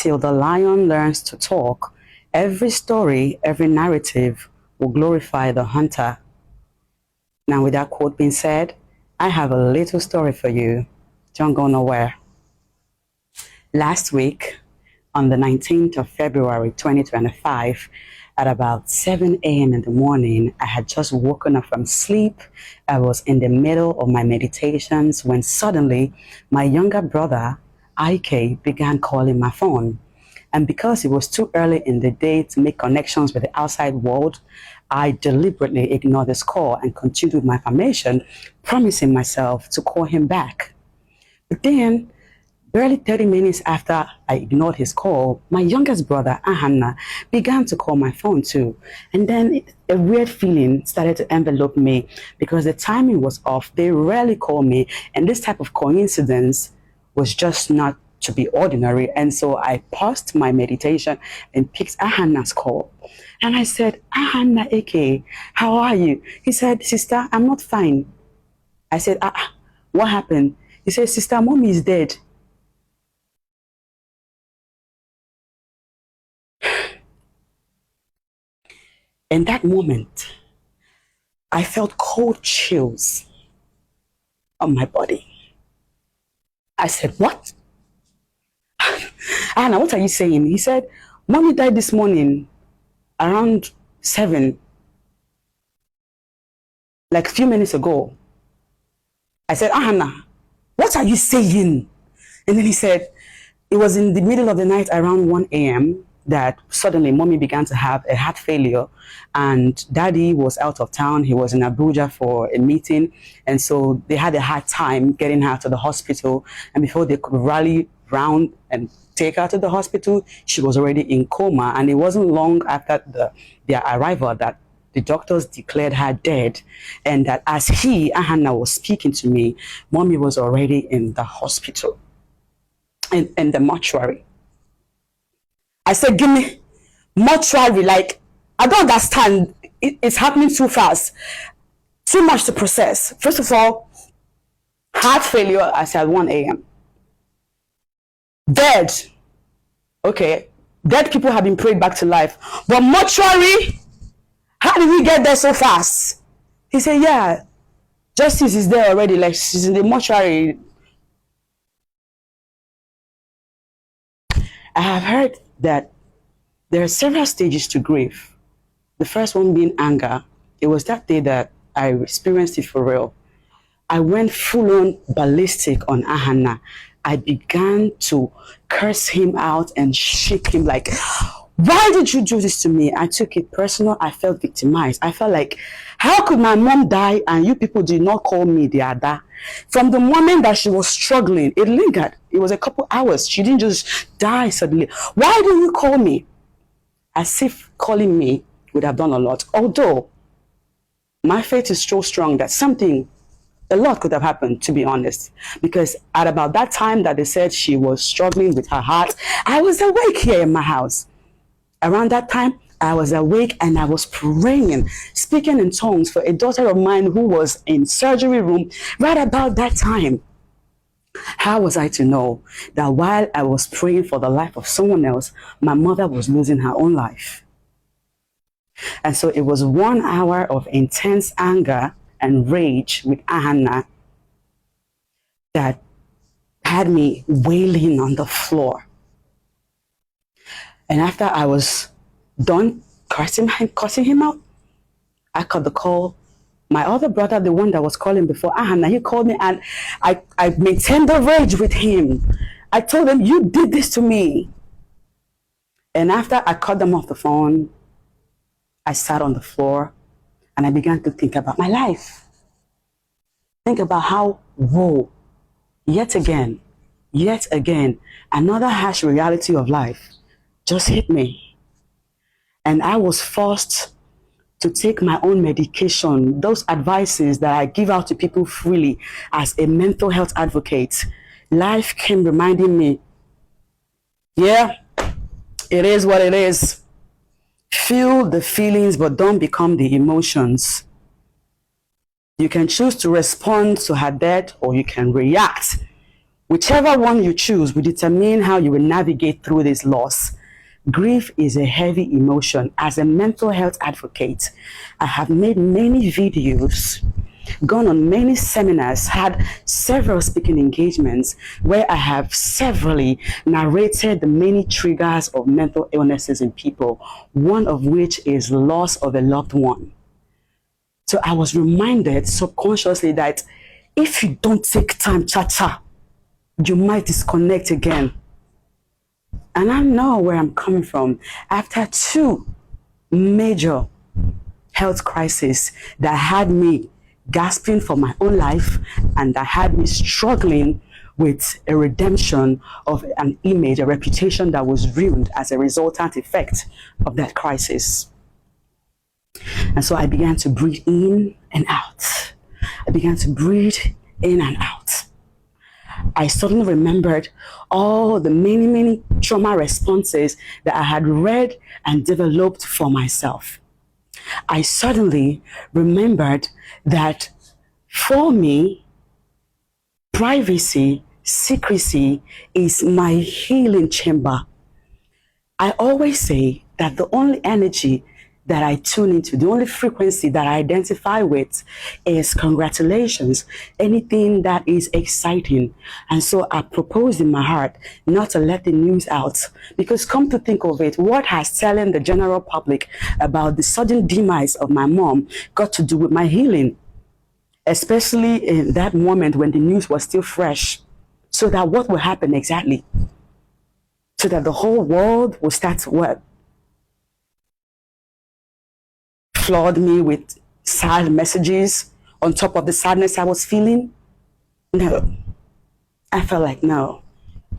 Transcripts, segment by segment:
Until the lion learns to talk, every story, every narrative will glorify the hunter. Now, with that quote being said, I have a little story for you. Don't go nowhere. Last week, on the 19th of February 2025, at about 7 a.m. in the morning, I had just woken up from sleep. I was in the middle of my meditations when suddenly my younger brother, IK, began calling my phone. And because it was too early in the day to make connections with the outside world, I deliberately ignored his call and continued with my formation, promising myself to call him back. But then, barely 30 minutes after I ignored his call, my youngest brother, Ahanna, began to call my phone too. And then a weird feeling started to envelop me because the timing was off. They rarely call me, and this type of coincidence was just not to be ordinary. And so I paused my meditation and picked Ahanna's call. And I said, Ahanna Eke, how are you? He said, sister, I'm not fine. I said, what happened? He said, sister, mommy is dead. In that moment, I felt cold chills on my body. I said, what? Anna, what are you saying? He said, mommy died this morning around 7, like a few minutes ago. I said, Anna, what are you saying? And then he said, it was in the middle of the night around 1 a.m. that suddenly mommy began to have a heart failure, and daddy was out of town. He was in Abuja for a meeting, and so they had a hard time getting her to the hospital. And before they could rally round and take her to the hospital, she was already in coma. And it wasn't long after their arrival that the doctors declared her dead, and that as Ahanna was speaking to me, mommy was already in the hospital, in the mortuary. I said, give me mortuary, like, I don't understand. It's happening too fast. Too much to process. First of all, heart failure, I said 1 a.m. Dead. Okay. Dead people have been prayed back to life. But mortuary, how did we get there so fast? He said, yeah, justice is there already. Like, she's in the mortuary. I have heard that there are several stages to grief. The first one being anger. It was that day that I experienced it for real. I went full-on ballistic on Ahanna. I began to curse him out and shake him like, why did you do this to me? I took it personal. I felt victimized. I felt like, how could my mom die and you people did not call me the other? From the moment that she was struggling, it lingered. It was a couple hours. She didn't just die suddenly. Why didn't you call me? As if calling me would have done a lot. Although my faith is so strong that a lot could have happened, to be honest. Because at about that time that they said she was struggling with her heart, I was awake here in my house. Around that time, I was awake and I was praying, speaking in tongues for a daughter of mine who was in surgery room right about that time. How was I to know that while I was praying for the life of someone else, my mother was losing her own life? And so it was 1 hour of intense anger and rage with Ahanna that had me wailing on the floor. And after I was done cursing him out, I cut the call. My other brother, the one that was calling before Ahanna, he called me and I maintained the rage with him. I told him, you did this to me. And after I cut them off the phone, I sat on the floor and I began to think about my life. Think about how, whoa, yet again, another harsh reality of life just hit me. And I was forced to take my own medication, those advices that I give out to people freely as a mental health advocate. Life came reminding me, yeah, it is what it is. Feel the feelings, but don't become the emotions. You can choose to respond to her death, or you can react Whichever one you choose will determine how you will navigate through this loss. Grief is a heavy emotion. As a mental health advocate, I have made many videos, gone on many seminars, had several speaking engagements where I have severally narrated the many triggers of mental illnesses in people, one of which is loss of a loved one. So I was reminded subconsciously that if you don't take time, Chacha, you might disconnect again. And I know where I'm coming from. After 2 major health crises that had me gasping for my own life and that had me struggling with a redemption of an image, a reputation that was ruined as a resultant effect of that crisis. And so I began to breathe in and out. I began to breathe in and out. I suddenly remembered all the many trauma responses that I had read and developed for myself. I suddenly remembered that for me, privacy, secrecy is my healing chamber. I always say that the only energy that I tune into, the only frequency that I identify with is congratulations, anything that is exciting. And so I propose in my heart not to let the news out, because come to think of it, what has telling the general public about the sudden demise of my mom got to do with my healing? Especially in that moment when the news was still fresh. So that what will happen exactly? So that the whole world will start to what? Flood me with sad messages on top of the sadness I was feeling? No. I felt like, no,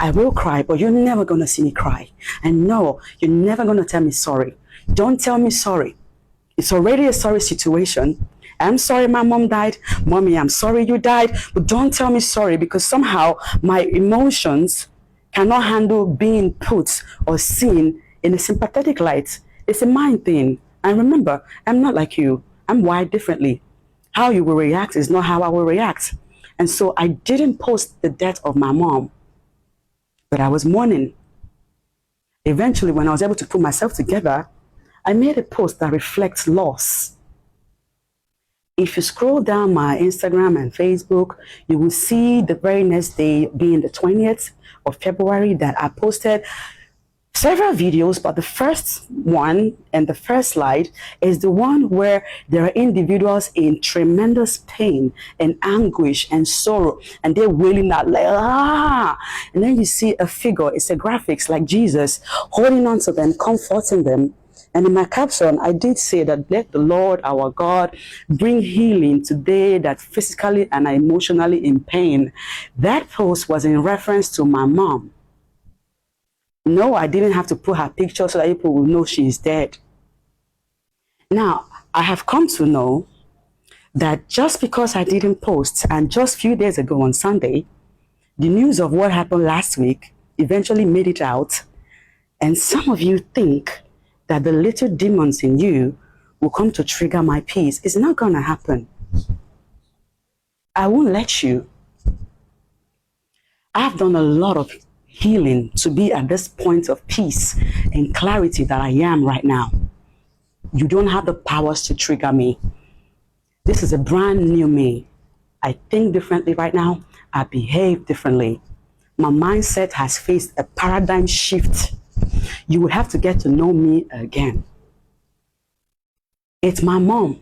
I will cry, but you're never going to see me cry. And no, you're never going to tell me sorry. Don't tell me sorry. It's already a sorry situation. I'm sorry my mom died. Mommy, I'm sorry you died. But don't tell me sorry, because somehow my emotions cannot handle being put or seen in a sympathetic light. It's a mind thing. And remember, I'm not like you. I'm wired differently. How you will react is not how I will react. And so I didn't post the death of my mom, but I was mourning. Eventually, when I was able to put myself together, I made a post that reflects loss. If you scroll down my Instagram and Facebook, you will see the very next day, being the 20th of February, that I posted several videos, but the first one and the first slide is the one where there are individuals in tremendous pain and anguish and sorrow, and they're wailing out like, ah! And then you see a figure, it's a graphics like Jesus, holding on to them, comforting them. And in my caption, I did say that let the Lord our God bring healing today that physically and emotionally in pain. That post was in reference to my mom. No, I didn't have to put her picture so that people will know she is dead. Now, I have come to know that just because I didn't post, and just a few days ago on Sunday, the news of what happened last week eventually made it out, and some of you think that the little demons in you will come to trigger my peace. It's not going to happen. I won't let you. I've done a lot of healing to be at this point of peace and clarity that I am right now. You don't have the powers to trigger me. This is a brand new me. I think differently right now. I behave differently. My mindset has faced a paradigm shift. You will have to get to know me again. It's my mom.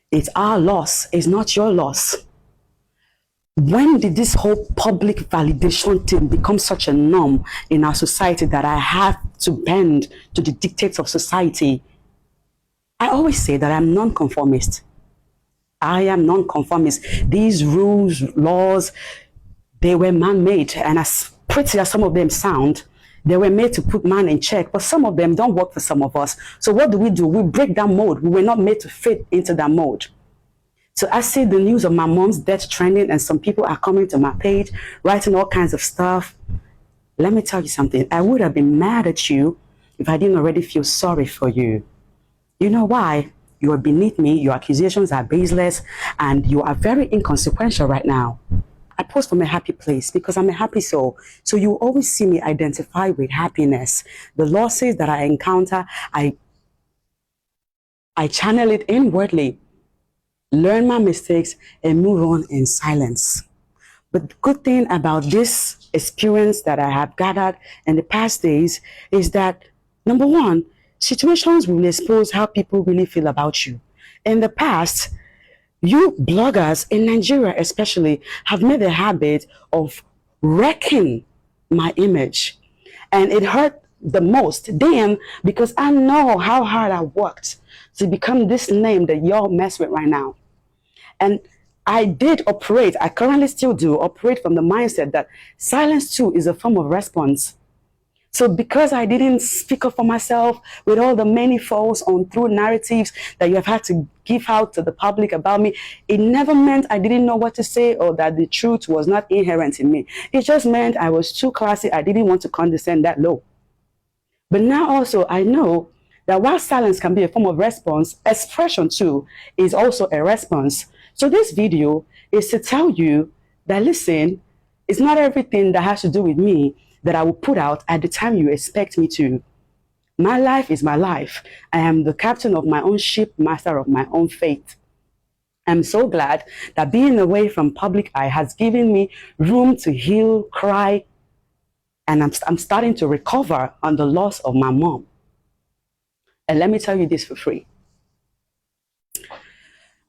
It's our loss. It's not your loss. When did this whole public validation thing become such a norm in our society that I have to bend to the dictates of society? I always say that I'm non-conformist. I am non-conformist. These rules, laws, they were man-made, and as pretty as some of them sound, they were made to put man in check, but some of them don't work for some of us. So what do? We break that mold. We were not made to fit into that mold. So I see the news of my mom's death trending, and some people are coming to my page, writing all kinds of stuff. Let me tell you something. I would have been mad at you if I didn't already feel sorry for you. You know why? You are beneath me, your accusations are baseless, and you are very inconsequential right now. I post from a happy place because I'm a happy soul. So you always see me identify with happiness. The losses that I encounter, I channel it inwardly, learn my mistakes, and move on in silence. But the good thing about this experience that I have gathered in the past days is that, number one, situations will expose how people really feel about you. In the past, you bloggers in Nigeria especially have made a habit of wrecking my image. And it hurt the most then because I know how hard I worked to become this name that y'all mess with right now. And I currently still do operate from the mindset that silence too is a form of response. So because I didn't speak up for myself with all the many false untrue narratives that you have had to give out to the public about me, it never meant I didn't know what to say or that the truth was not inherent in me. It just meant I was too classy. I didn't want to condescend that low. But now also I know that while silence can be a form of response, expression too is also a response. So this video is to tell you that, listen, it's not everything that has to do with me that I will put out at the time you expect me to. My life is my life. I am the captain of my own ship, master of my own fate. I'm so glad that being away from public eye has given me room to heal, cry, and I'm starting to recover on the loss of my mom. And let me tell you this for free.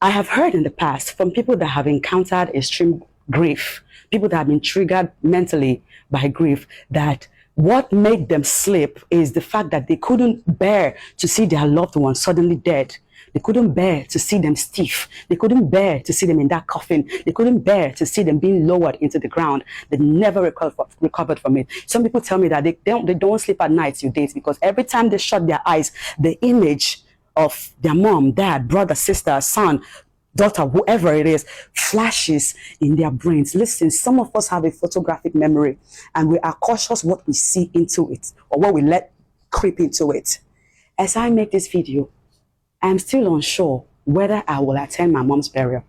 I have heard in the past from people that have encountered extreme grief, people that have been triggered mentally by grief, that what made them slip is the fact that they couldn't bear to see their loved one suddenly dead. They couldn't bear to see them stiff. They couldn't bear to see them in that coffin. They couldn't bear to see them being lowered into the ground. They never recovered from it. Some people tell me that they don't sleep at night till days because every time they shut their eyes, the image of their mom, dad, brother, sister, son, daughter, whoever it is, flashes in their brains. Listen, some of us have a photographic memory and we are cautious what we see into it or what we let creep into it. As I make this video, I'm still unsure whether I will attend my mom's burial.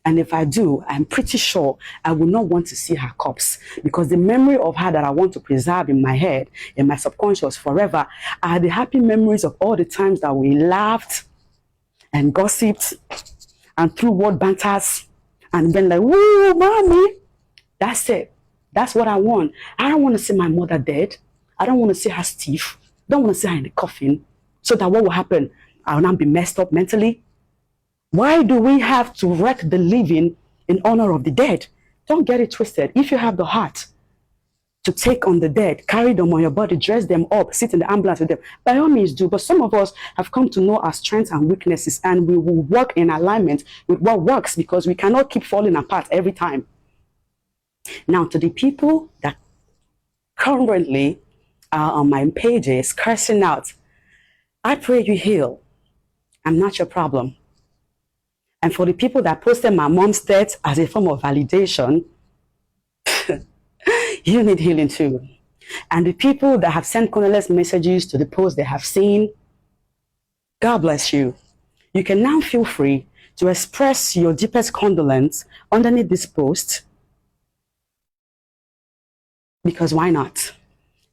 And if I do, I'm pretty sure I will not want to see her corpse because the memory of her that I want to preserve in my head, in my subconscious forever, are the happy memories of all the times that we laughed and gossiped and threw word banters and been like, woo, mommy. That's it. That's what I want. I don't want to see my mother dead. I don't want to see her stiff. I don't want to see her in the coffin. So that what will happen? I will not be messed up mentally. Why do we have to wreck the living in honor of the dead? Don't get it twisted. If you have the heart to take on the dead, carry them on your body, dress them up, sit in the ambulance with them, by all means do. But some of us have come to know our strengths and weaknesses, and we will work in alignment with what works because we cannot keep falling apart every time. Now, to the people that currently are on my pages cursing out, I pray you heal. I'm not your problem. And for the people that posted my mom's death as a form of validation, you need healing too. And the people that have sent condolence messages to the post they have seen, God bless you. You can now feel free to express your deepest condolence underneath this post. Because why not?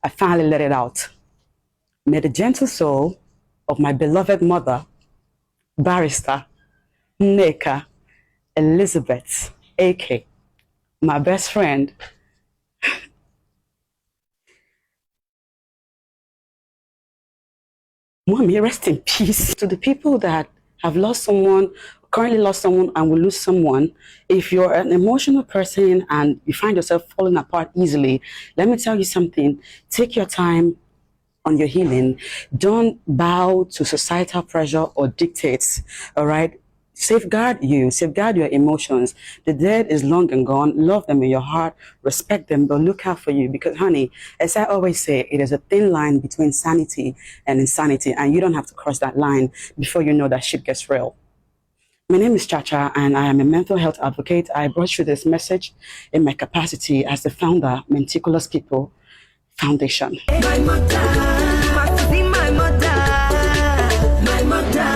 I finally let it out. May the gentle soul of my beloved mother, Barrister Nneka Elizabeth, AK, my best friend, Mommy, rest in peace. To the people that have lost someone, currently lost someone, and will lose someone, if you're an emotional person and you find yourself falling apart easily, let me tell you something. Take your time on your healing. Don't bow to societal pressure or dictates, all right? Safeguard your emotions. The dead is long and gone. Love them in your heart, respect them, but look out for you because, honey, as I always say, it is a thin line between sanity and insanity, and you don't have to cross that line before you know that shit gets real. My name is Chacha, and I am a mental health advocate. I brought you this message in my capacity as the founder, Meticulous People Foundation. My mother, my mother, my mother.